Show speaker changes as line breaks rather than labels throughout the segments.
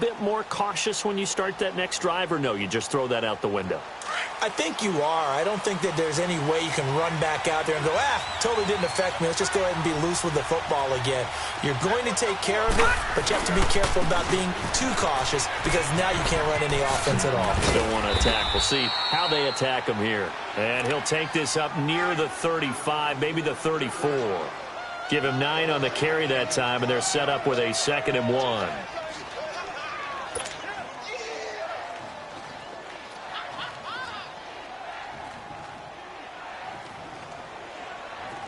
bit more cautious when you start that next drive, or no, you just throw that out the window?
I think you are. I don't think that there's any way you can run back out there and go, totally didn't affect me. Let's just go ahead and be loose with the football again. You're going to take care of it, but you have to be careful about being too cautious because now you can't run any offense at all.
Don't want to attack. We'll see how they attack him here. And he'll take this up near the 35, maybe the 34. Give him 9 on the carry that time, and they're set up with a 2nd and 1.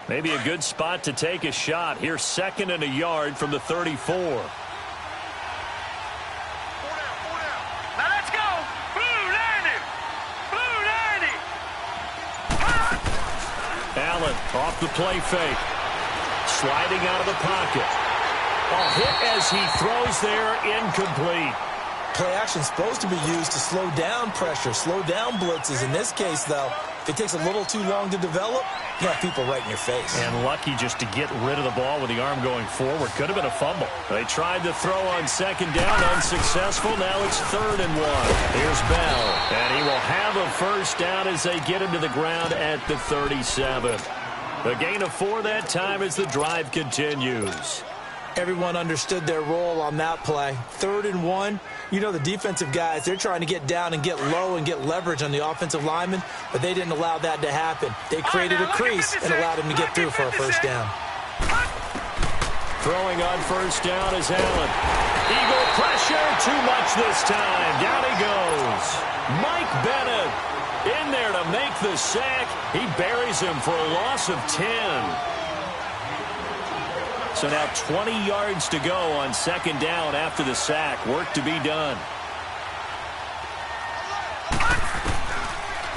Maybe a good spot to take a shot. Here's 2nd and a yard from the 34.
Now let's go. Blue landing. Blue landing.
Allen off the play fake. Sliding out of the pocket. Hit as he throws there, incomplete.
Play action is supposed to be used to slow down pressure, slow down blitzes. In this case, though, if it takes a little too long to develop, you have people right in your face.
And lucky just to get rid of the ball with the arm going forward. Could have been a fumble. They tried to throw on 2nd down, unsuccessful. Now it's 3rd and 1. Here's Bell, and he will have a 1st down as they get him to the ground at the 37. A gain of 4 that time as the drive continues.
Everyone understood their role on that play. 3rd and 1. You know the defensive guys, they're trying to get down and get low and get leverage on the offensive lineman, but they didn't allow that to happen. They created a crease and allowed him to get through for a 1st down.
Throwing on 1st down is Allen. Eagle pressure, too much this time. Down he goes. Mike Bennett in there to make the sack. He buries him for a loss of 10. So now 20 yards to go on 2nd down after the sack. Work to be done.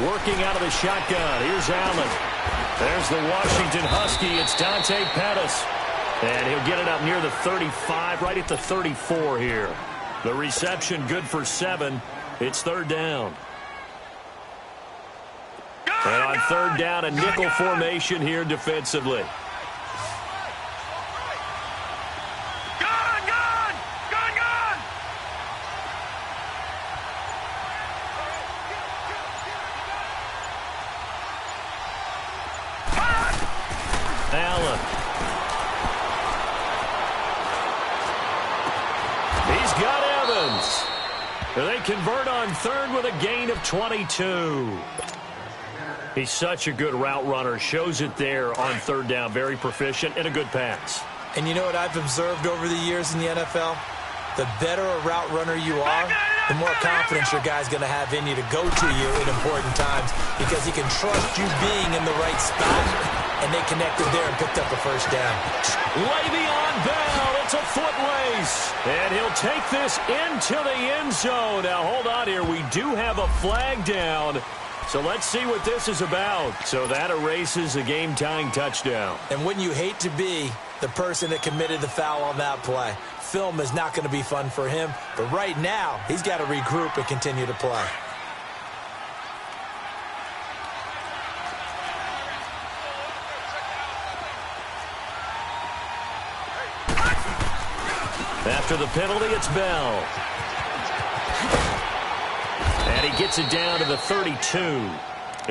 Working out of the shotgun. Here's Allen. There's the Washington Husky. It's Dante Pettis. And he'll get it up near the 35, right at the 34 here. The reception good for 7. It's 3rd down. And on 3rd down, a nickel formation here defensively. Allen. He's got Evans. They convert on 3rd with a gain of 22. He's such a good route runner. Shows it there on 3rd down. Very proficient and a good pass.
And you know what I've observed over the years in the NFL? The better a route runner you are, the more confidence your guy's going to have in you to go to you in important times because he can trust you being in the right spot. And they connected there and picked up a 1st down.
Le'Veon Bell, it's a foot race. And he'll take this into the end zone. Now, hold on here. We do have a flag down. So let's see what this is about. So that erases a game-tying touchdown.
And wouldn't you hate to be the person that committed the foul on that play? Film is not going to be fun for him. But right now, he's got to regroup and continue to play.
After the penalty, it's Bell. And he gets it down to the 32.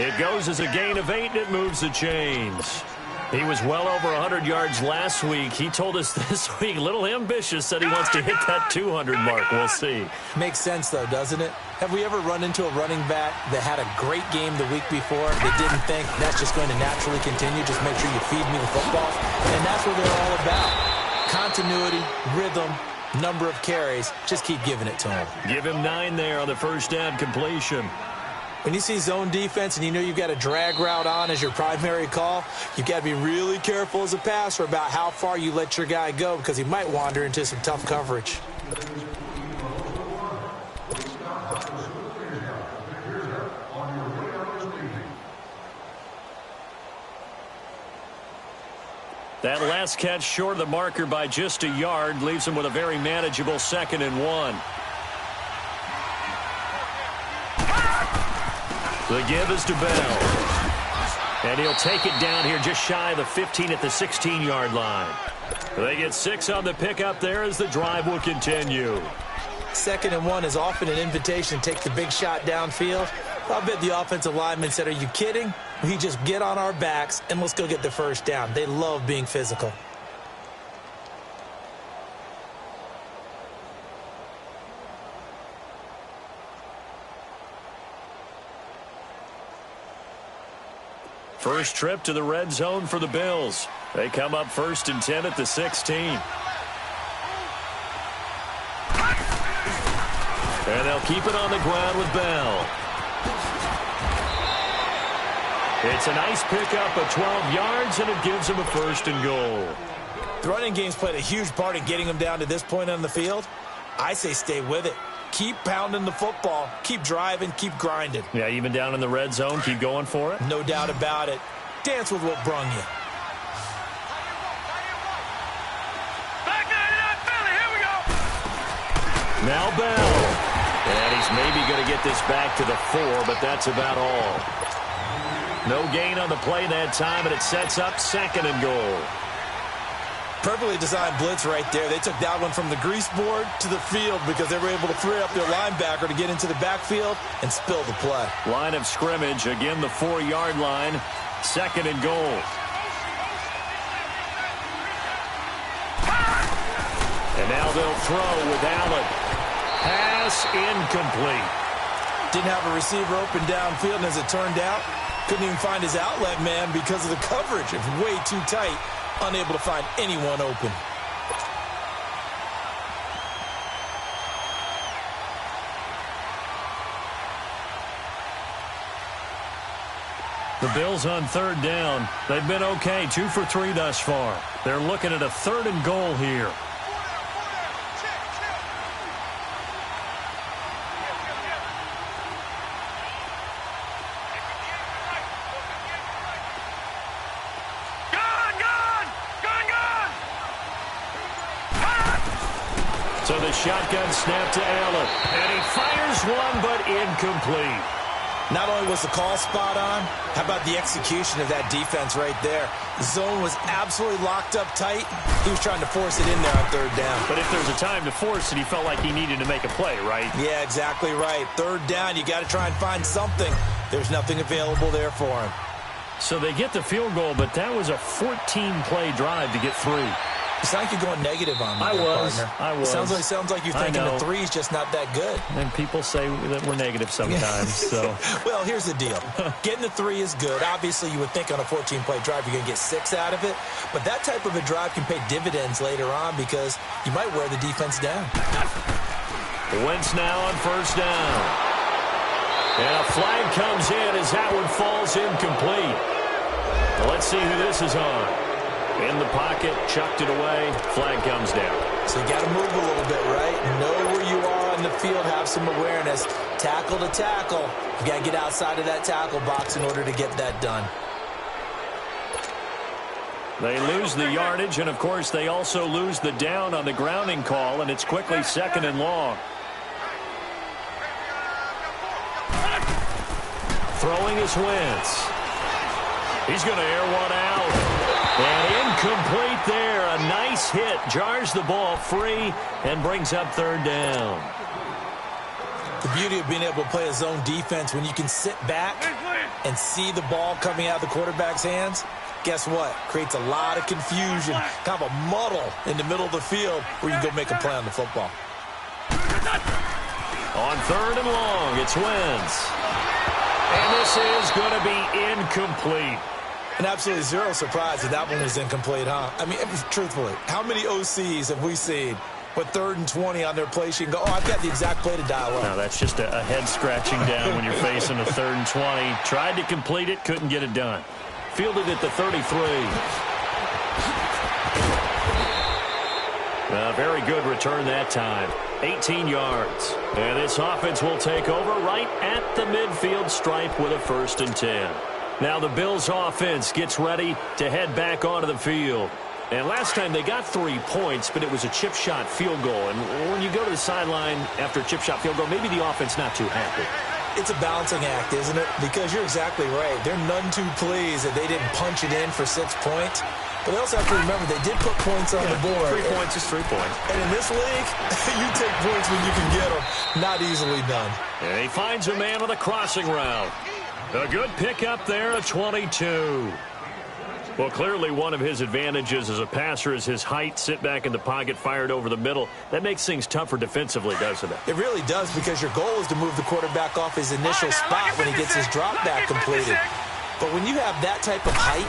It goes as a gain of 8, and it moves the chains. He was well over 100 yards last week. He told us this week, a little ambitious, said he wants to hit that 200 mark. We'll see.
Makes sense, though, doesn't it? Have we ever run into a running back that had a great game the week before? They didn't think that's just going to naturally continue. Just make sure you feed me the football. And that's what they're all about. Continuity, rhythm, number of carries. Just keep giving it to him.
Give him 9 there on the 1st down completion.
When you see zone defense and you know you've got a drag route on as your primary call, you've got to be really careful as a passer about how far you let your guy go because he might wander into some tough coverage.
That last catch short of the marker by just a yard leaves him with a very manageable 2nd and 1. The give is to Bell. And he'll take it down here just shy of the 15 at the 16-yard line. They get 6 on the pickup there as the drive will continue.
2nd and 1 is often an invitation to take the big shot downfield. I bet the offensive lineman said, are you kidding? We just get on our backs and let's go get the first down. They love being physical.
First trip to the red zone for the Bills. They come up 1st and 10 at the 16. And they'll keep it on the ground with Bell. It's a nice pickup of 12 yards, and it gives them a 1st and goal.
The running game's played a huge part in getting them down to this point on the field. I say stay with it. Keep pounding the football. Keep driving. Keep grinding.
Yeah, even down in the red zone, keep going for it.
No doubt about it. Dance with what brung you.
Back 99 Philly, here we go.
Now Bell. And he's maybe going to get this back to the 4, but that's about all. No gain on the play that time, and it sets up 2nd and goal.
Perfectly designed blitz right there. They took that one from the grease board to the field because they were able to free up their linebacker to get into the backfield and spill the play.
Line of scrimmage, again the 4-yard line, 2nd and goal. And now they'll throw with Allen. Pass incomplete.
Didn't have a receiver open downfield, and as it turned out, couldn't even find his outlet man because of the coverage. It was way too tight. Unable to find anyone open.
The Bills on 3rd down. They've been okay, 2 for 3 thus far. They're looking at a 3rd and goal here. So the shotgun snap to Allen. And he fires one, but incomplete.
Not only was the call spot on, how about the execution of that defense right there? The zone was absolutely locked up tight. He was trying to force it in there on 3rd down.
But if there's a time to force it, he felt like he needed to make a play, right?
Yeah, exactly right. 3rd down, you got to try and find something. There's nothing available there for him.
So they get the field goal, but that was a 14-play drive to get 3.
It's like you're going negative on me,
I was.
Sounds like you're thinking the 3's just not that good.
And people say that we're negative sometimes. So,
well, here's the deal. Getting the 3 is good. Obviously, you would think on a 14-play drive you're going to get 6 out of it. But that type of a drive can pay dividends later on because you might wear the defense down.
Wentz now on 1st down. And a flag comes in as that one falls incomplete. Well, let's see who this is on. In the pocket, chucked it away, flag comes down.
So you got to move a little bit, right? Know where you are on the field, have some awareness. Tackle to tackle. You got to get outside of that tackle box in order to get that done.
They lose the yardage, and of course they also lose the down on the grounding call, and it's quickly 2nd and long. Throwing is Wentz. He's going to air one out. And incomplete there. A nice hit. Jars the ball free and brings up 3rd down.
The beauty of being able to play a zone defense when you can sit back and see the ball coming out of the quarterback's hands, guess what? Creates a lot of confusion, kind of a muddle in the middle of the field where you can go make a play on the football.
On 3rd and long, it's Wentz. And this is going to be incomplete.
And absolutely zero surprise that that one was incomplete, huh? I mean, truthfully, how many OCs have we seen with 3rd and 20 on their play sheet and go, oh, I've got the exact play to dial up?
No, that's just a head-scratching down when you're facing a 3rd and 20. Tried to complete it, couldn't get it done. Fielded at the 33. A very good return that time. 18 yards. And this offense will take over right at the midfield stripe with a 1st and 10. Now the Bills offense gets ready to head back onto the field. And last time they got 3 points, but it was a chip shot field goal. And when you go to the sideline after a chip shot field goal, maybe the offense not too happy.
It's a balancing act, isn't it? Because you're exactly right. They're none too pleased that they didn't punch it in for 6 points. But they also have to remember they did put points on the board.
3 points is 3 points.
And in this league, you take points when you can get them. Not easily done.
And he finds a man on the crossing route. A good pickup there, a 22. Well, clearly one of his advantages as a passer is his height. Sit back in the pocket, fired over the middle. That makes things tougher defensively, doesn't it?
It really does, because your goal is to move the quarterback off his initial spot when he gets his drop back completed. But when you have that type of height,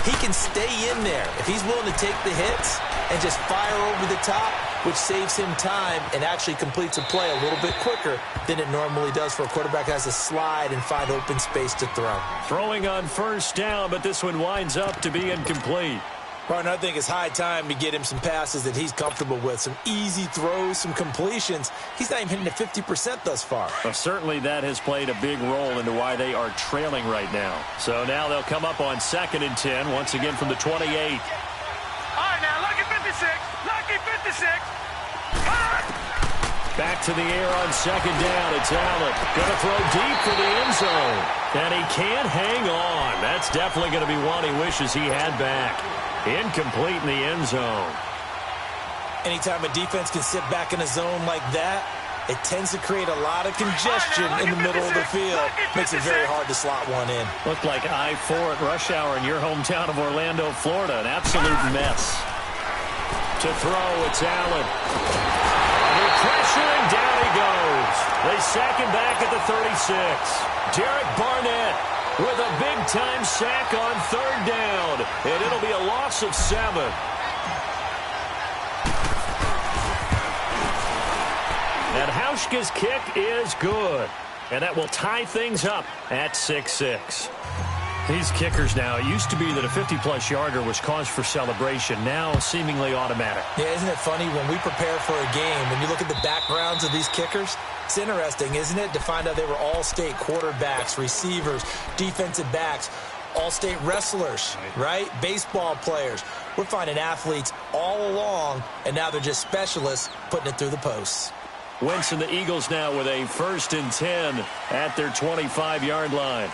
he can stay in there if he's willing to take the hits and just fire over the top, which saves him time and actually completes a play a little bit quicker than it normally does for a quarterback who has to slide and find open space to throw.
Throwing on first down, but this one winds up to be incomplete.
Partner, I think it's high time to get him some passes that he's comfortable with, some easy throws, some completions. He's not even hitting at 50% thus far.
Well, certainly that has played a big role into why they are trailing right now. So now they'll come up on 2nd and 10, once again from the 28.
All right, now, lucky 56. Lucky 56.
Back to the air on 2nd down. It's Allen. Going to throw deep for the end zone. And he can't hang on. That's definitely going to be one he wishes he had back. Incomplete in the end zone.
Anytime a defense can sit back in a zone like that, it tends to create a lot of congestion in the middle of the field. Makes it very hard to slot one in.
Looked like I-4 at rush hour in your hometown of Orlando, Florida. An absolute mess. To throw, it's Allen. Under pressure, and down he goes. They sack him back at the 36. Derek Barnett with a big-time sack on 3rd down. And it'll be a loss of 7. And Hauschka's kick is good. And that will tie things up at 6-6. These kickers now, it used to be that a 50-plus yarder was cause for celebration. Now seemingly automatic.
Yeah, isn't it funny when we prepare for a game, when you look at the backgrounds of these kickers? It's interesting, isn't it, to find out they were all-state quarterbacks, receivers, defensive backs, all-state wrestlers, right? Baseball players. We're finding athletes all along, and now they're just specialists putting it through the posts.
Wentz and the Eagles now with a 1st and 10 at their 25-yard line.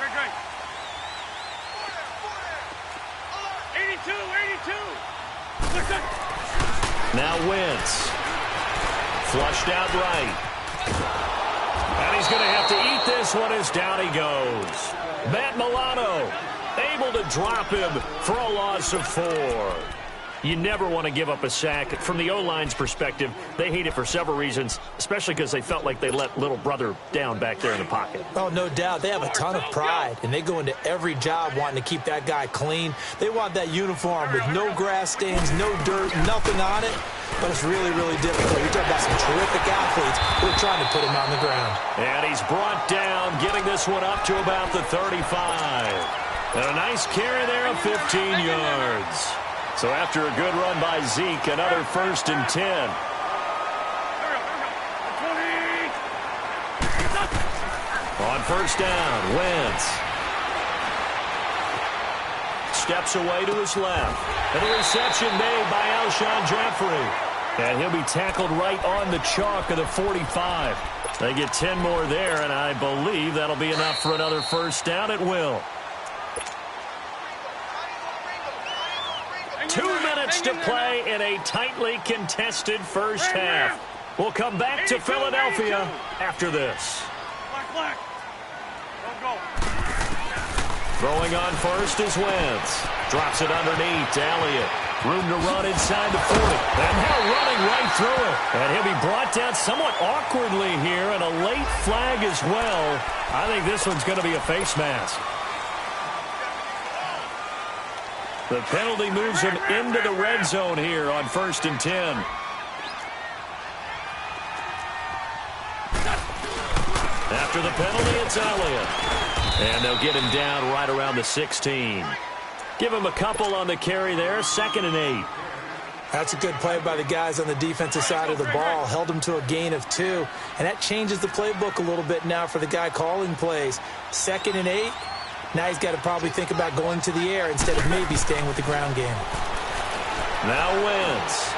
82.
Now Wentz. Flushed out right. And he's going to have to eat this one as down he goes. Matt Milano able to drop him for a loss of 4. You never want to give up a sack. From the O-line's perspective, they hate it for several reasons, especially because they felt like they let little brother down back there in the pocket.
Oh, no doubt. They have a ton of pride, and they go into every job wanting to keep that guy clean. They want that uniform with no grass stains, no dirt, nothing on it. But it's really, really difficult. You're talking about some terrific athletes who are trying to put him on the ground.
And he's brought down, getting this one up to about the 35. And a nice carry there of 15 yards. So after a good run by Zeke, another 1st and 10. On 1st down, Wentz. Steps away to his left. And a reception made by Alshon Jeffrey. And he'll be tackled right on the chalk of the 45. They get 10 more there, and I believe that'll be enough for another 1st down. It will. 2 minutes to play in a tightly contested first half. We'll come back to Philadelphia after this.
Black. Go.
Throwing on first is Wentz. Drops it underneath to Elliott. Room to run inside the 40. And now running right through it. And he'll be brought down somewhat awkwardly here, and a late flag as well. I think this one's going to be a face mask. The penalty moves him into the red zone here on 1st and 10. After the penalty, it's Elliott. And they'll get him down right around the 16. Give him a couple on the carry there, 2nd and 8.
That's a good play by the guys on the defensive side of the ball. Held him to a gain of 2. And that changes the playbook a little bit now for the guy calling plays. 2nd and 8. Now he's got to probably think about going to the air instead of maybe staying with the ground game.
Now Wentz.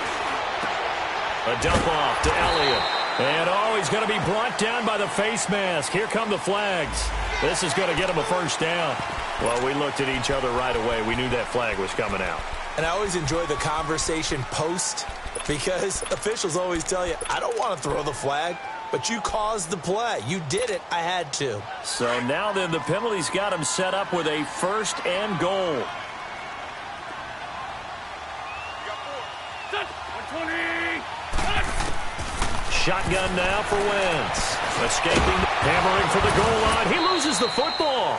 A dump off to Elliott. And, oh, he's going to be brought down by the face mask. Here come the flags. This is going to get him a first down. Well, we looked at each other right away. We knew that flag was coming out.
And I always enjoy the conversation post because officials always tell you, I don't want to throw the flag, but you caused the play. You did it. I had to.
So now then the penalty's got him set up with a first and goal. Shotgun now for Wentz. Escaping, hammering for the goal line. He loses the football.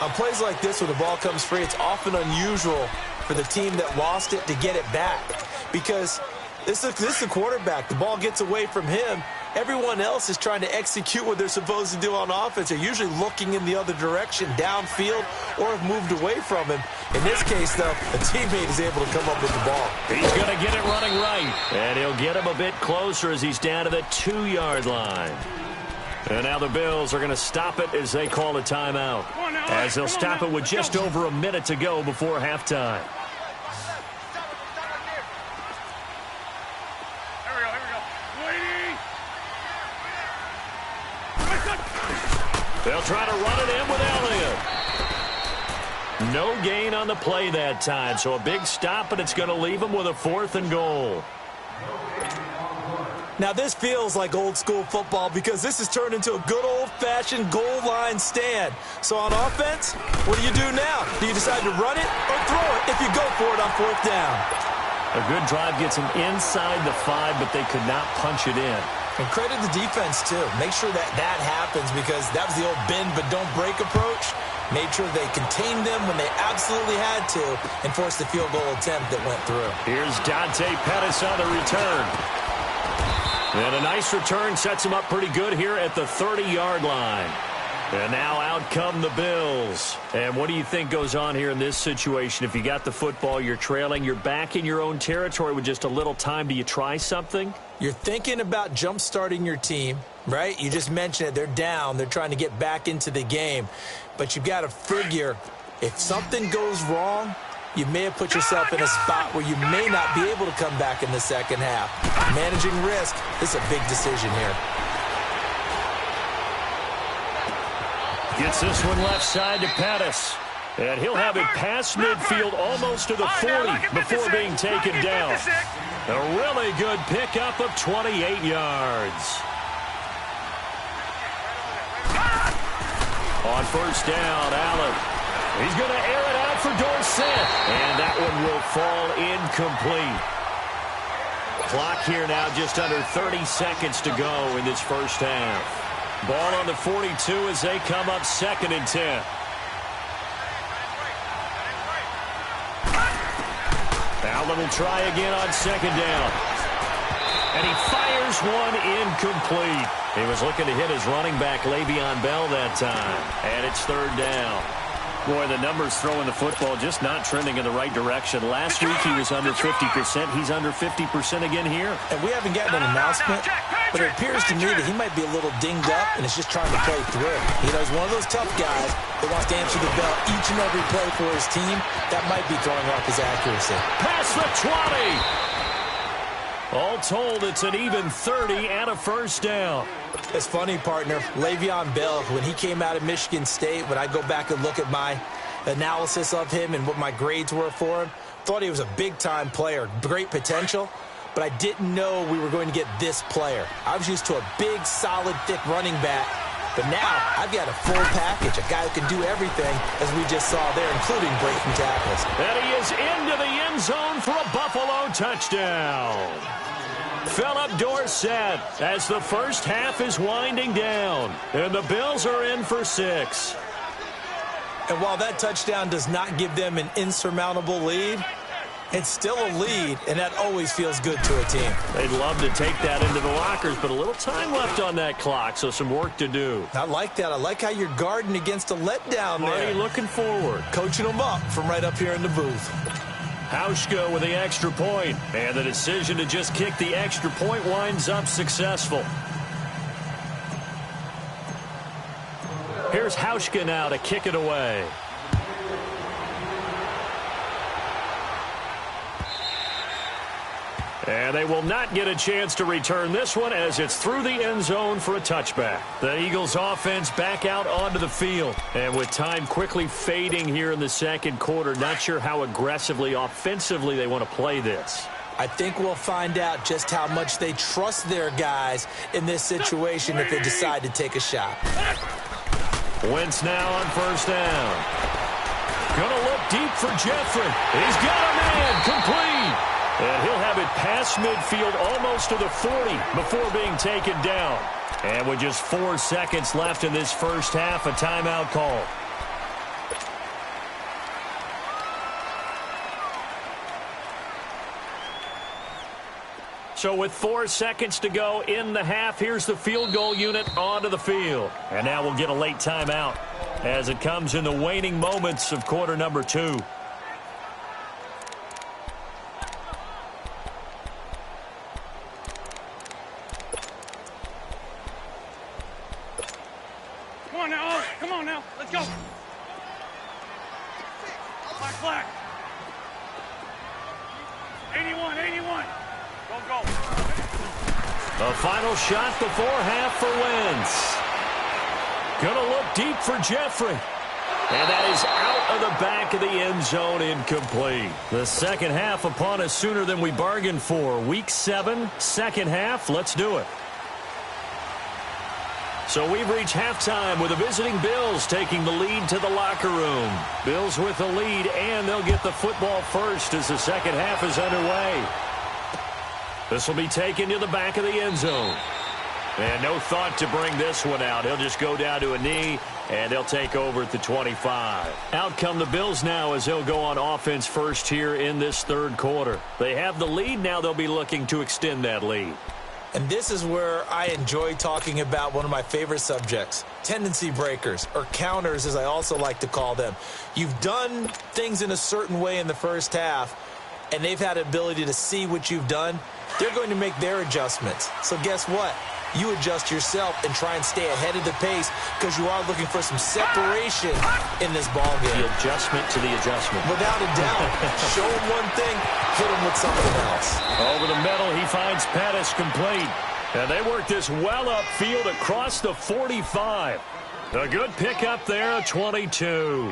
On plays like this where the ball comes free, it's often unusual for the team that lost it to get it back. Because this is the quarterback. The ball gets away from him. Everyone else is trying to execute what they're supposed to do on offense. They're usually looking in the other direction, downfield, or have moved away from him. In this case, though, a teammate is able to come up with the ball.
He's going to get it running right. And he'll get him a bit closer as he's down to the 2-yard line. And now the Bills are going to stop it as they call a timeout. As they'll stop it with just over a minute to go before halftime. They'll try to run it in with Elliott. No gain on the play that time, so a big stop, and it's going to leave them with a 4th and goal.
Now, this feels like old-school football because this has turned into a good old-fashioned goal line stand. So on offense, what do you do now? Do you decide to run it or throw it if you go for it on 4th down?
A good drive gets them inside the 5, but they could not punch it in.
And credit the defense, too. Make sure that happens because that was the old bend but don't break approach. Made sure they contained them when they absolutely had to and forced the field goal attempt that went through.
Here's Dante Pettis on the return. And a nice return sets him up pretty good here at the 30-yard line. And now out come the Bills. And what do you think goes on here in this situation? If you got the football, you're trailing, you're back in your own territory with just a little time. Do you try something?
You're thinking about jump-starting your team, right? You just mentioned it. They're down. They're trying to get back into the game. But you've got to figure if something goes wrong, you may have put yourself in a spot where you may not be able to come back in the second half. Managing risk is a big decision here.
Gets this one left side to Pettis. And he'll have it past midfield almost to the 40 before being taken down. A really good pickup of 28 yards. On first down, Allen. He's going to air it out for Dorsett. And that one will fall incomplete. Clock here now just under 30 seconds to go in this first half. Ball on the 42 as they come up 2nd and 10. Allen will try again on 2nd down. And he fires one incomplete. He was looking to hit his running back, Le'Veon Bell, that time. And it's 3rd down. Boy, the numbers throwing the football just not trending in the right direction. Last week he was under 50%. He's under 50% again here.
And we haven't gotten an announcement, but it appears to me that he might be a little dinged up and is just trying to play through. You know, he's one of those tough guys that wants to answer the bell each and every play for his team. That might be throwing off his accuracy.
Past the 20. All told, it's an even 30 and a first down.
It's funny, partner. Le'Veon Bell, when he came out of Michigan State, when I go back and look at my analysis of him and what my grades were for him, thought he was a big-time player, great potential, but I didn't know we were going to get this player. I was used to a big, solid, thick running back, but now I've got a full package, a guy who can do everything, as we just saw there, including breaking tackles.
And he is into the end zone for a Buffalo touchdown. Philip Dorsett as the first half is winding down. And the Bills are in for 6.
And while that touchdown does not give them an insurmountable lead, it's still a lead, and that always feels good to a team.
They'd love to take that into the lockers, but a little time left on that clock, so some work to do.
I like that. I like how you're guarding against a letdown there.
Marty looking forward.
Coaching them up from right up here in the booth.
Hauschka with the extra point, and the decision to just kick the extra point winds up successful. Here's Hauschka now to kick it away. And they will not get a chance to return this one as it's through the end zone for a touchback. The Eagles offense back out onto the field. And with time quickly fading here in the second quarter, not sure how aggressively, offensively they want to play this.
I think we'll find out just how much they trust their guys in this situation if they decide to take a shot.
Wentz now on first down. Gonna look deep for Jeffrey. He's got a man, complete. And he'll have it past midfield almost to the 40 before being taken down. And with just 4 seconds left in this first half, a timeout call. So with 4 seconds to go in the half, here's the field goal unit onto the field. And now we'll get a late timeout as it comes in the waning moments of quarter number 2.
Come on now, let's go. Flag. 81. Go.
A final shot before half for Wentz. Gonna look deep for Jeffrey. And that is out of the back of the end zone, incomplete. The second half upon us sooner than we bargained for. Week 7, second half, let's do it. So we've reached halftime with the visiting Bills taking the lead to the locker room. Bills with the lead, and they'll get the football first as the second half is underway. This will be taken to the back of the end zone. And no thought to bring this one out. He'll just go down to a knee, and they'll take over at the 25. Out come the Bills now as they'll go on offense first here in this third quarter. They have the lead. Now they'll be looking to extend that lead.
And this is where I enjoy talking about one of my favorite subjects, tendency breakers, or counters as I also like to call them. You've done things in a certain way in the first half, and they've had the ability to see what you've done. They're going to make their adjustments. So guess what? You adjust yourself and try and stay ahead of the pace because you are looking for some separation in this ball game.
The adjustment to the adjustment.
Without a doubt. Show him one thing, hit him with something else.
Over the middle, he finds Pettis complete. And they work this well upfield across the 45. A good pickup there, 22.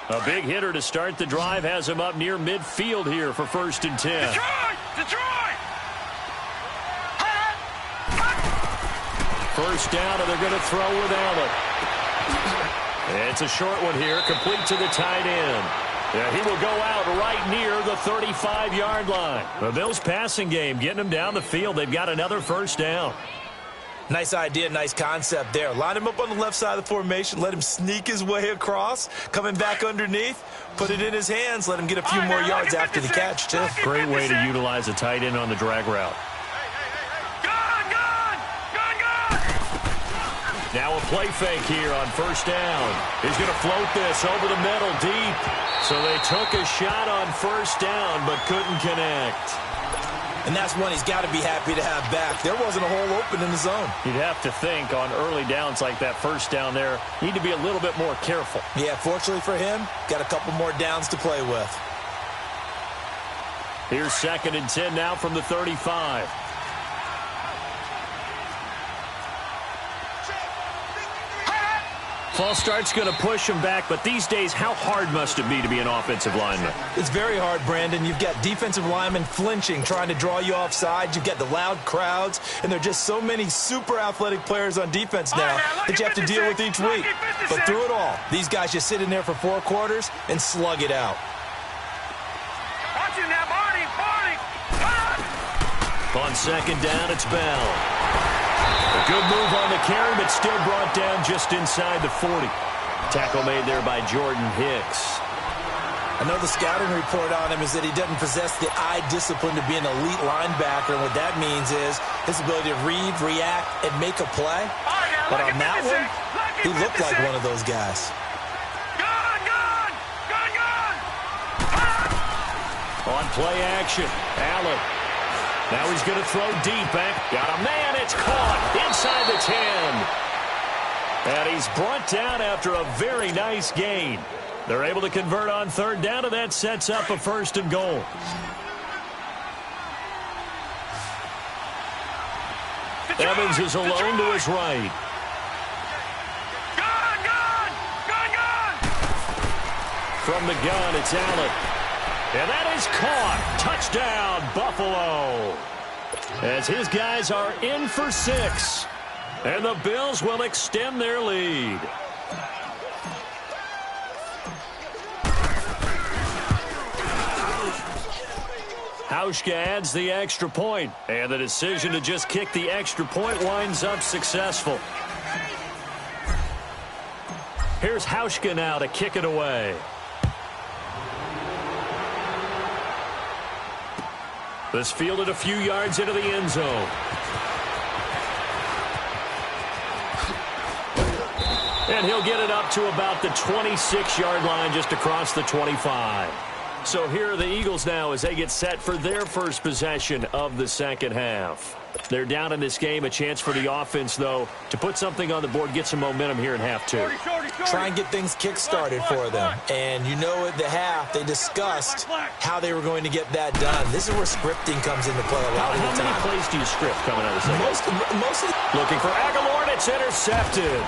A big hitter to start the drive has him up near midfield here for 1st and 10.
Detroit!
First down, and they're going to throw without it. It's a short one here, complete to the tight end. Yeah, he will go out right near the 35-yard line. The Bills' passing game getting them down the field. They've got another first down.
Nice idea, nice concept there. Line him up on the left side of the formation. Let him sneak his way across. Coming back underneath. Put it in his hands. Let him get a few more yards after the catch, too.
Great way to utilize a tight end on the drag route. Now a play fake here on first down. He's going to float this over the middle deep. So they took a shot on first down but couldn't connect.
And that's one he's got to be happy to have back. There wasn't a hole open in the zone.
You'd have to think on early downs like that first down there, need to be a little bit more careful.
Yeah, fortunately for him, got a couple more downs to play with.
Here's 2nd and 10 now from the 35. False start's going to push him back, but these days, how hard must it be to be an offensive lineman?
It's very hard, Brandon. You've got defensive linemen flinching, trying to draw you offside. You've got the loud crowds, and there are just so many super athletic players on defense now that you have to deal with each week. But through it all, these guys just sit in there for 4 quarters and slug it out.
Watch it now, Barney!
On 2nd down, it's Bell. A good move on the carry, but still brought down just inside the 40. Tackle made there by Jordan Hicks.
I know the scouting report on him is that he doesn't possess the eye discipline to be an elite linebacker. And what that means is his ability to read, react, and make a play. But on that one, he looked like one of those guys.
On play action, Allen. Now he's going to throw deep back. Got a man. It's caught inside the 10. And he's brought down after a very nice gain. They're able to convert on third down, and that sets up a 1st and goal. Evans is alone to his right. From the gun, it's Allen. And that is caught. Touchdown, Buffalo. As his guys are in for 6. And the Bills will extend their lead. Hauschka adds the extra point. And the decision to just kick the extra point winds up successful. Here's Hauschka now to kick it away. This fielded a few yards into the end zone. And he'll get it up to about the 26-yard line, just across the 25. So here are the Eagles now as they get set for their first possession of the second half. They're down in this game. A chance for the offense, though, to put something on the board, get some momentum here in half 2.
Try and get things kick-started for them. And you know at the half, they discussed how they were going to get that done. This is where scripting comes into play a lot of the time.
How many plays do you script coming out of the second?
Most of the...
Looking for Aguilar, and it's intercepted.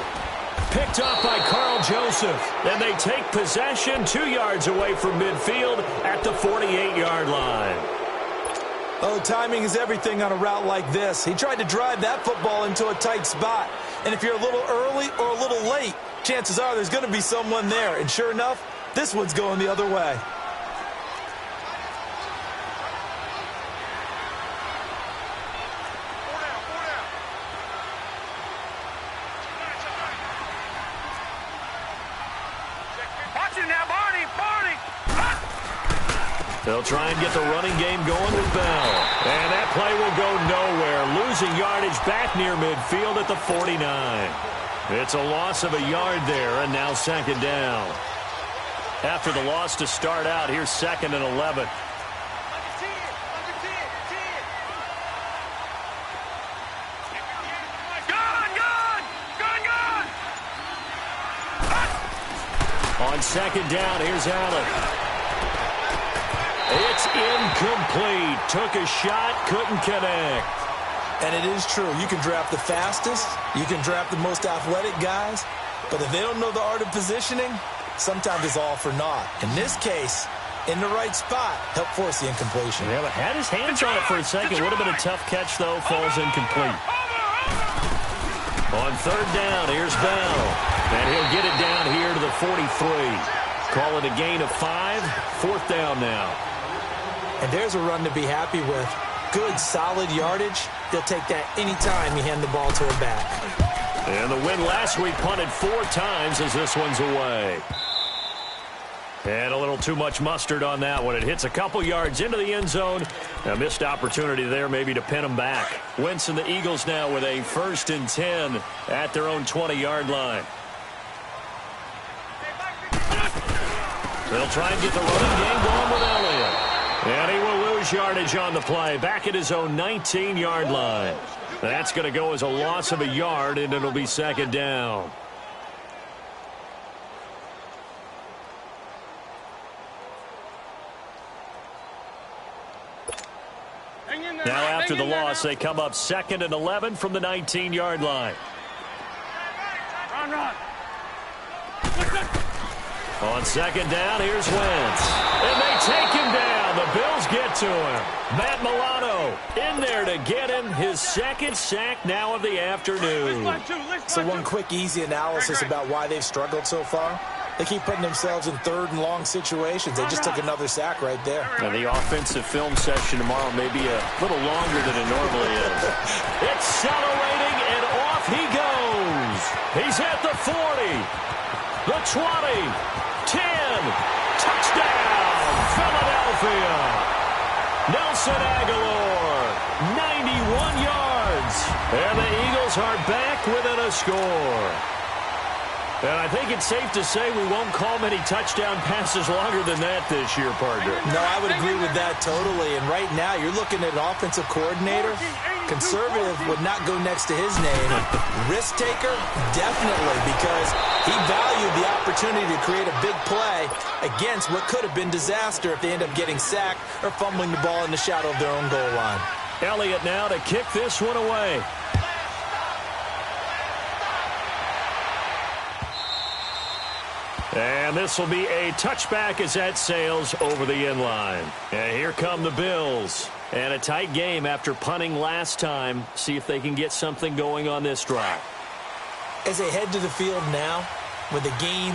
Picked up by Carl Joseph. And they take possession 2 yards away from midfield at the 48-yard line.
Oh, timing is everything on a route like this. He tried to drive that football into a tight spot. And if you're a little early or a little late, chances are there's going to be someone there. And sure enough, this one's going the other way.
They'll try and get the running game going with Bell. And that play will go nowhere. Losing yardage back near midfield at the 49. It's a loss of a yard there, and now 2nd down. After the loss to start out, here's 2nd and 11. On 2nd down, here's Allen. It's incomplete. Took a shot, couldn't connect.
And it is true. You can draft the fastest. You can draft the most athletic guys. But if they don't know the art of positioning, sometimes it's all for naught. In this case, in the right spot, help force the incompletion.
Yeah, but had his hands on it for a second. Would have been a tough catch, though. Falls incomplete. On 3rd down, here's Bell. And he'll get it down here to the 43. Call it a gain of 5. 4th down now.
And there's a run to be happy with. Good, solid yardage. They'll take that anytime you hand the ball to a back.
And the win last week punted 4 times as this one's away. And a little too much mustard on that one. It hits a couple yards into the end zone. A missed opportunity there maybe to pin them back. Wentz and the Eagles now with a 1st and 10 at their own 20-yard line. They'll try and get the running game going with Elliott. And he will lose yardage on the play. Back at his own 19-yard line. That's going to go as a loss of a yard, and it'll be 2nd down. Now after the loss, they come up 2nd and 11 from the 19-yard line.
Run.
On 2nd down, here's Wentz. And they take him down. The Bills get to him. Matt Milano in there to get him his 2nd sack now of the afternoon.
So one quick, easy analysis about why they've struggled so far. They keep putting themselves in 3rd and long situations. They just took another sack right there.
Now the offensive film session tomorrow may be a little longer than it normally is. Accelerating, and off he goes. He's at the 40, the 20, 10, touchdown, Philadelphia. Nelson Aguilar, 91 yards. And the Eagles are back within a score. And I think it's safe to say we won't call many touchdown passes longer than that this year, partner.
No, I would agree with that totally. And right now, you're looking at an offensive coordinator. Conservative would not go next to his name. Risk taker, definitely, because he valued the opportunity to create a big play against what could have been disaster if they end up getting sacked or fumbling the ball in the shadow of their own goal line.
Elliott now to kick this one away. And this will be a touchback as that sails over the end line. And here come the Bills. And a tight game after punting last time. See if they can get something going on this drive.
As they head to the field now, with the game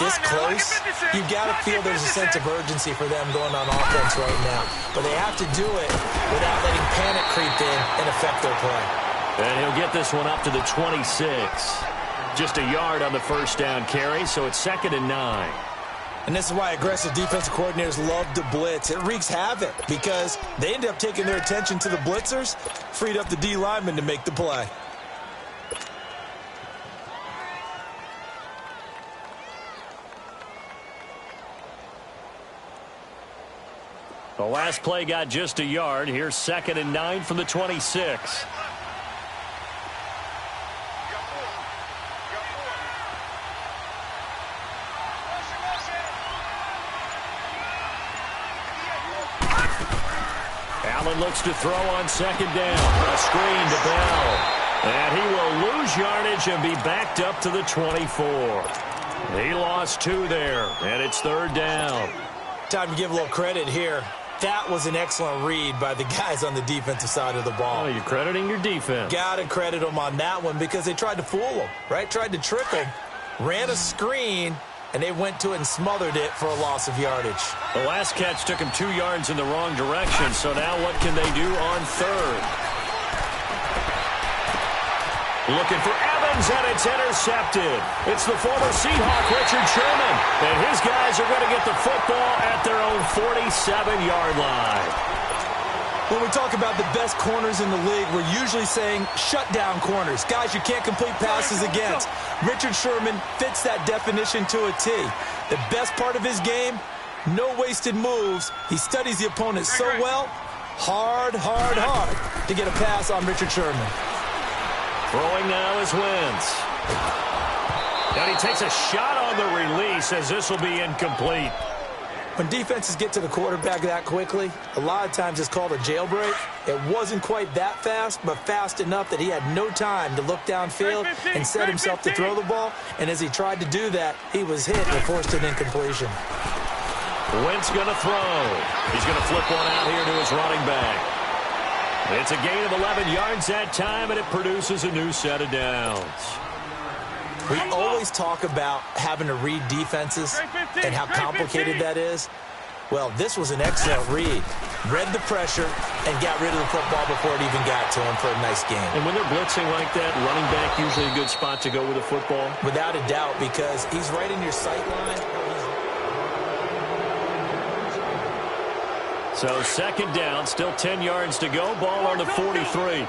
this close, you've got to feel there's a sense of urgency for them going on offense right now. But they have to do it without letting panic creep in and affect their play.
And he'll get this one up to the 26. Just a yard on the first down carry, so it's 2nd and 9.
And this is why aggressive defensive coordinators love to blitz. It wreaks havoc because they end up taking their attention to the blitzers, freed up the D lineman to make the play.
The last play got just a yard. Here's 2nd and 9 from the 26. Allen looks to throw on 2nd down. A screen to Bell. And he will lose yardage and be backed up to the 24. He lost 2 there, and it's 3rd down.
Time to give a little credit here. That was an excellent read by the guys on the defensive side of the ball.
Oh, you're crediting your defense.
Got to credit them on that one because they tried to fool them, right? Tried to trick them. Ran a screen, and they went to it and smothered it for a loss of yardage.
The last catch took him 2 yards in the wrong direction, so now what can they do on 3rd? Looking for Evans, and it's intercepted. It's the former Seahawk, Richard Sherman. And his guys are going to get the football at their own 47-yard line.
When we talk about the best corners in the league, we're usually saying shutdown corners. Guys you can't complete passes against. Richard Sherman fits that definition to a T. The best part of his game, no wasted moves. He studies the opponent so well, hard to get a pass on Richard Sherman.
Throwing now is Wentz. And he takes a shot on the release as this will be incomplete.
When defenses get to the quarterback that quickly, a lot of times it's called a jailbreak. It wasn't quite that fast, but fast enough that he had no time to look downfield and set himself to throw the ball. And as he tried to do that, he was hit and forced an incompletion.
Wentz going to throw. He's going to flip one out here to his running back. It's a gain of 11 yards that time, and it produces a new set of downs.
We always talk about having to read defenses and how complicated that is. Well, this was an excellent read. Read the pressure and got rid of the football before it even got to him for a nice game.
And when they're blitzing like that, running back usually a good spot to go with the football?
Without a doubt, because he's right in your sight line.
So 2nd down, still 10 yards to go. Ball on the 43.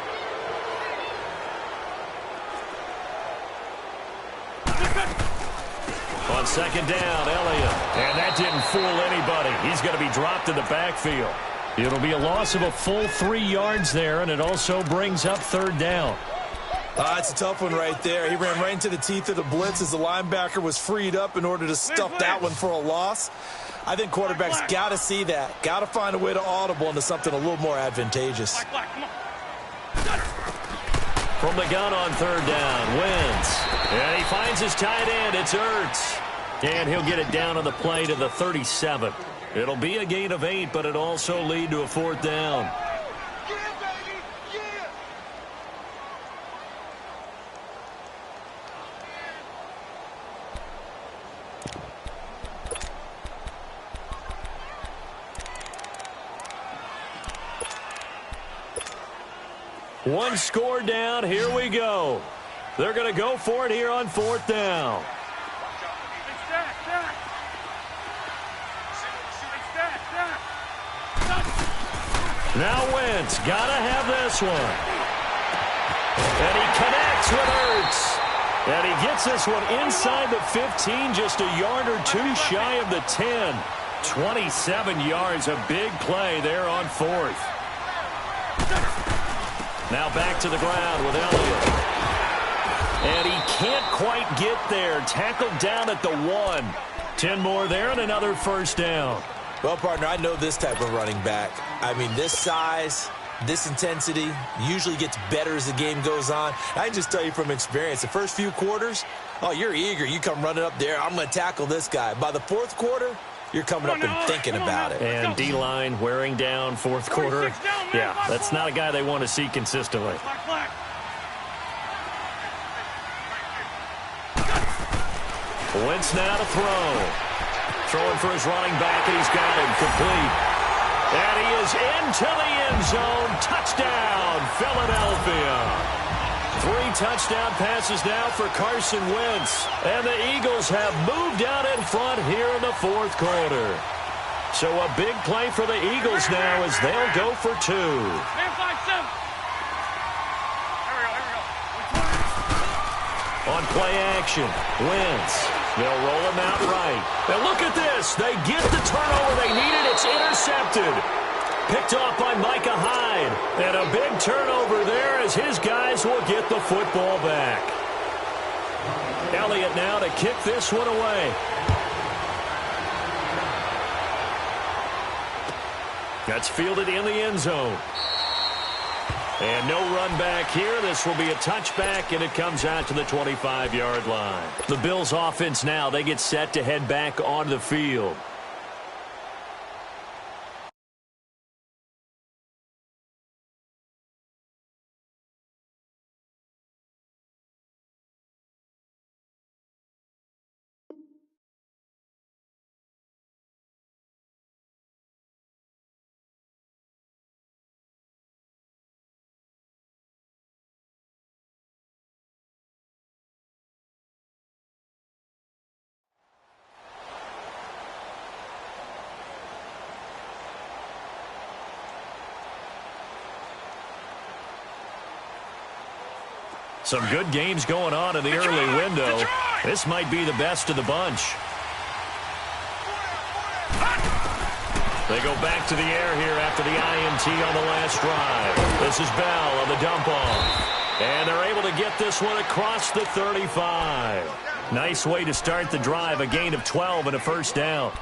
On 2nd down, Elliott. And that didn't fool anybody. He's going to be dropped in the backfield. It'll be a loss of a full 3 yards there, and it also brings up 3rd down.
It's a tough one right there. He ran right into the teeth of the blitz as the linebacker was freed up in order to stuff that one for a loss. I think quarterbacks got to see that. Got to find a way to audible into something a little more advantageous.
From the gun on 3rd down, Wentz. And he finds his tight end. It's Ertz. And he'll get it down on the play to the 37. It'll be a gain of 8, but it'll also lead to a 4th down. One score down. Here we go. They're going to go for it here on 4th down. Now Wentz. Got to have this one. And he connects with Ertz. And he gets this one inside the 15, just a yard or two shy of the 10. 27 yards, a big play there on fourth. Now back to the ground with Elliott. And he can't quite get there. Tackled down at the 1. 10 more there and another first down.
Well, partner, I know this type of running back. I mean, this size, this intensity usually gets better as the game goes on. I can just tell you from experience, the first few quarters, oh, you're eager. You come running up there, I'm going to tackle this guy. By the fourth quarter, you're coming up and thinking about it.
And D-line wearing down fourth quarter. Yeah, that's not a guy they want to see consistently. Wentz now to throw. Throwing for his running back, and he's got him complete. And he is into the end zone. Touchdown, Philadelphia. 3 touchdown passes now for Carson Wentz. And the Eagles have moved out in front here in the fourth quarter. So a big play for the Eagles now as they'll go for 2. On play action, Wentz. They'll roll him out right. And look at this. They get the turnover they needed. It's intercepted. Picked off by Micah Hyde. And a big turnover there as his guys will get the football back. Elliott now to kick this one away. That's fielded in the end zone. And no run back here. This will be a touchback, and it comes out to the 25-yard line. The Bills' offense now, they get set to head back onto the field. Some good games going on in the early window. This might be the best of the bunch. They go back to the air here after the INT on the last drive. This is Bell on the dump off. And they're able to get this one across the 35. Nice way to start the drive, a gain of 12 and a first down.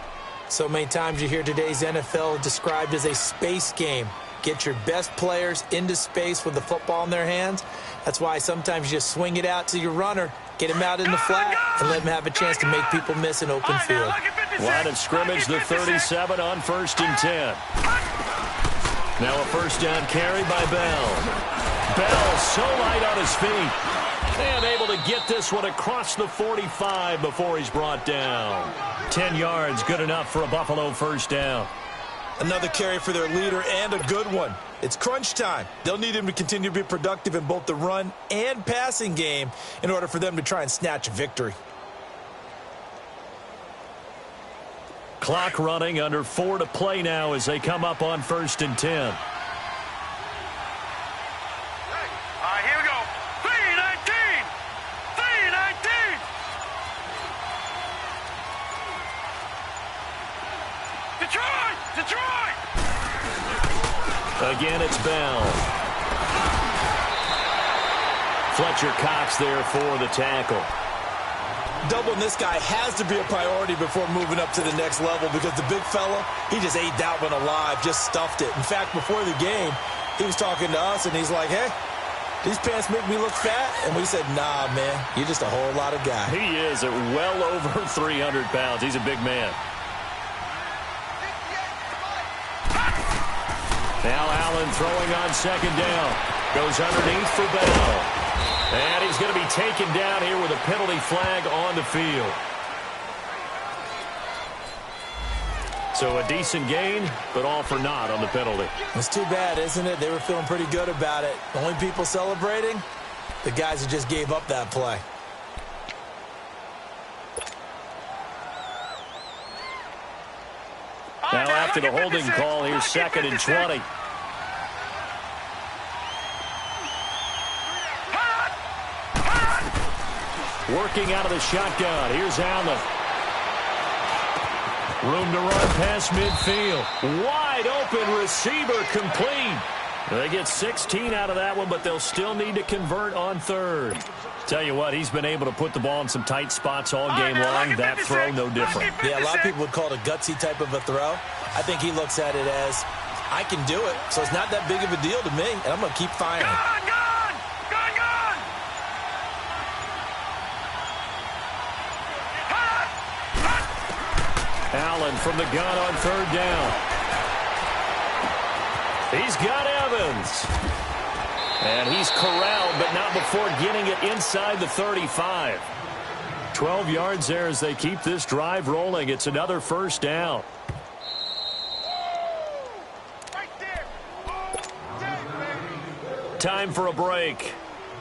So many times you hear today's NFL described as a space game. Get your best players into space with the football in their hands. That's why sometimes you just swing it out to your runner, get him out in the flat, and let him have a chance to make people miss an open field.
Line of scrimmage, the 37 on 1st and 10. Now a first down carry by Bell. Bell so light on his feet. And able to get this one across the 45 before he's brought down. 10 yards, good enough for a Buffalo first down.
Another carry for their leader and a good one. It's crunch time. They'll need him to continue to be productive in both the run and passing game in order for them to try and snatch a victory.
Clock running, under 4 to play now as they come up on 1st and 10.
All right, here we go. 3-19. 3-19. Detroit!
Again, it's Bell. Fletcher Cox there for the tackle.
Doubling this guy has to be a priority before moving up to the next level because the big fella, he just ate that one alive, just stuffed it. In fact, before the game, he was talking to us, and he's like, hey, these pants make me look fat? And we said, nah, man, you're just a whole lot of guy.
He is at well over 300 pounds. He's a big man. Now Allen throwing on 2nd down. Goes underneath for Bell. And he's going to be taken down here with a penalty flag on the field. So a decent gain, but all for naught on the penalty.
It's too bad, isn't it? They were feeling pretty good about it. The only people celebrating, the guys who just gave up that play.
Now after the holding call, here's 2nd and 20. Working out of the shotgun. Here's Allen. Room to run past midfield. Wide open receiver complete. They get 16 out of that one, but they'll still need to convert on third. Tell you what, he's been able to put the ball in some tight spots all game long. That throw, no different.
Yeah, a lot of people would call it a gutsy type of a throw. I think he looks at it as, I can do it, so it's not that big of a deal to me, and I'm going to keep firing.
Gone!
Allen from the gun on third down. He's got Evans. And he's corralled, but not before getting it inside the 35. 12 yards there as they keep this drive rolling. It's another first down. Time for a break.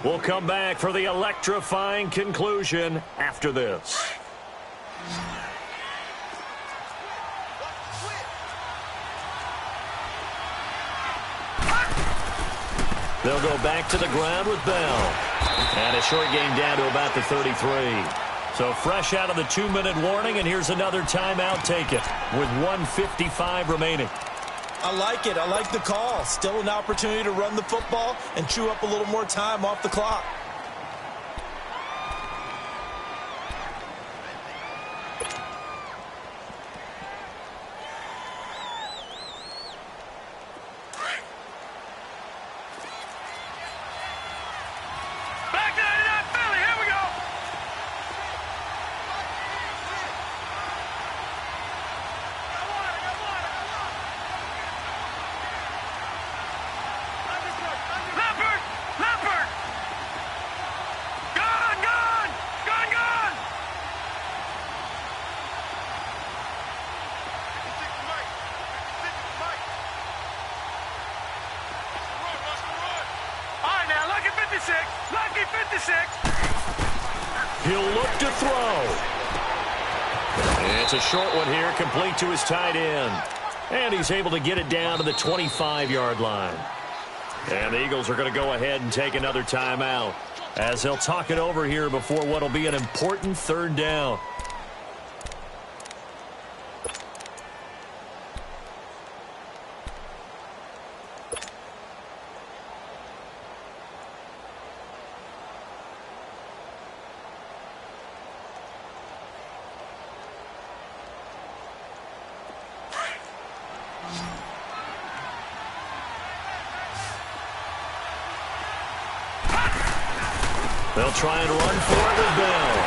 We'll come back for the electrifying conclusion after this. They'll go back to the ground with Bell. And a short game down to about the 33. So fresh out of the 2-minute warning, and here's another timeout taken with 1:55 remaining.
I like it. I like the call. Still an opportunity to run the football and chew up a little more time off the clock.
Lucky 56.
He'll look to throw. It's a short one here, complete to his tight end. And he's able to get it down to the 25-yard line. And the Eagles are going to go ahead and take another timeout as they'll talk it over here before what will be an important third down. They'll try and run for it with Bell.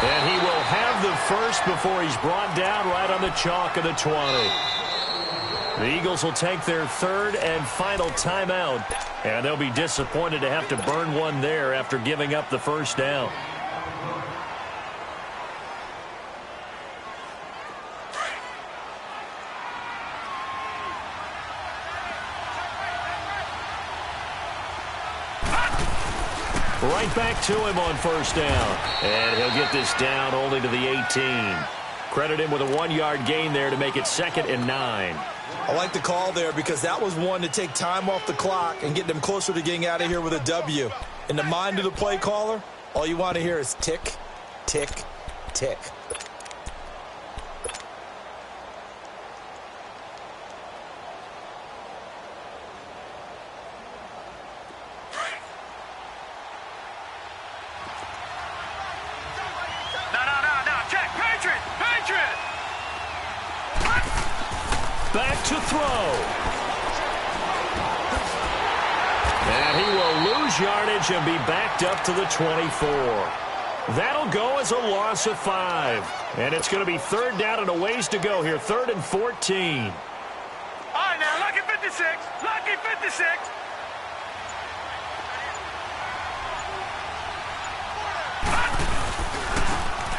And he will have the first before he's brought down right on the chalk of the 20. The Eagles will take their third and final timeout. And they'll be disappointed to have to burn one there after giving up the first down. Right back to him on first down. And he'll get this down only to the 18. Credit him with a 1-yard gain there to make it 2nd and 9.
I like the call there because that was one to take time off the clock and get them closer to getting out of here with a W. In the mind of the play caller, all you want to hear is tick, tick, tick.
Back to throw. And he will lose yardage and be backed up to the 24. That'll go as a loss of 5. And it's going to be third down and a ways to go here. 3rd and 14.
All right, now, lucky 56. Lucky 56.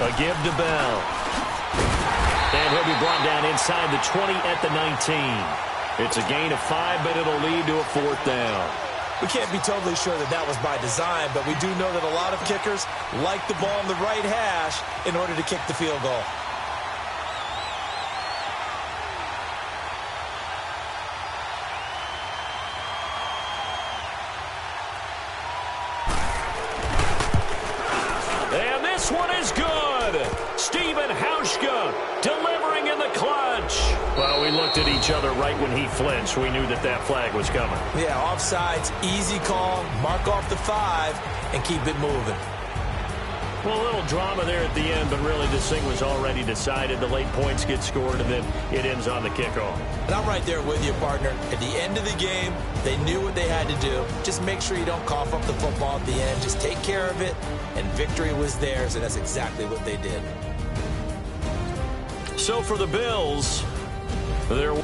A give to Bell. And he'll be brought down inside the 20 at the 19. It's a gain of 5, but it'll lead to a 4th down.
We can't be totally sure that that was by design, but we do know that a lot of kickers like the ball on the right hash in order to kick the field goal.
Nebraska, delivering in the clutch. Well, we looked at each other right when he flinched. We knew that flag was coming.
Yeah, offsides, easy call, mark off the 5, and keep it moving.
Well, a little drama there at the end, but really this thing was already decided. The late points get scored, and then it ends on the kickoff.
And I'm right there with you, partner. At the end of the game, they knew what they had to do. Just make sure you don't cough up the football at the end. Just take care of it, and victory was theirs, and that's exactly what they did.
So for the Bills, they're...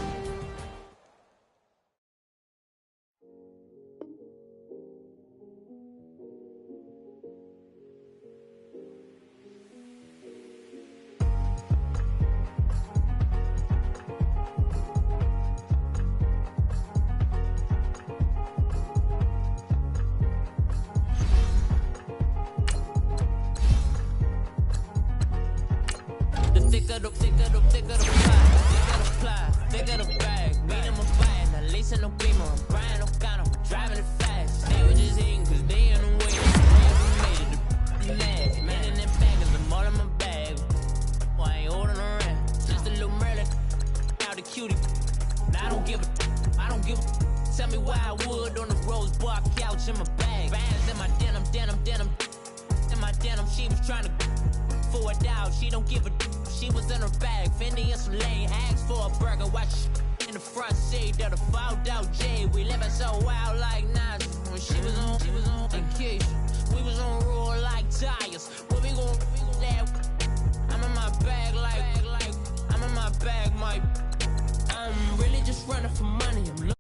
Tell me why I would on the rose bar couch in my bag. Bands in my denim. In my denim, she was trying to for it out. She don't give a she was in her bag. Fendi and some lane, asked for a burger. Watch in the front seat of the fouled out J. We living so wild like Nas. When she was on vacation, we was on roll like tires. What we gon' I'm in my bag like I'm in my bag, I'm really just running for money.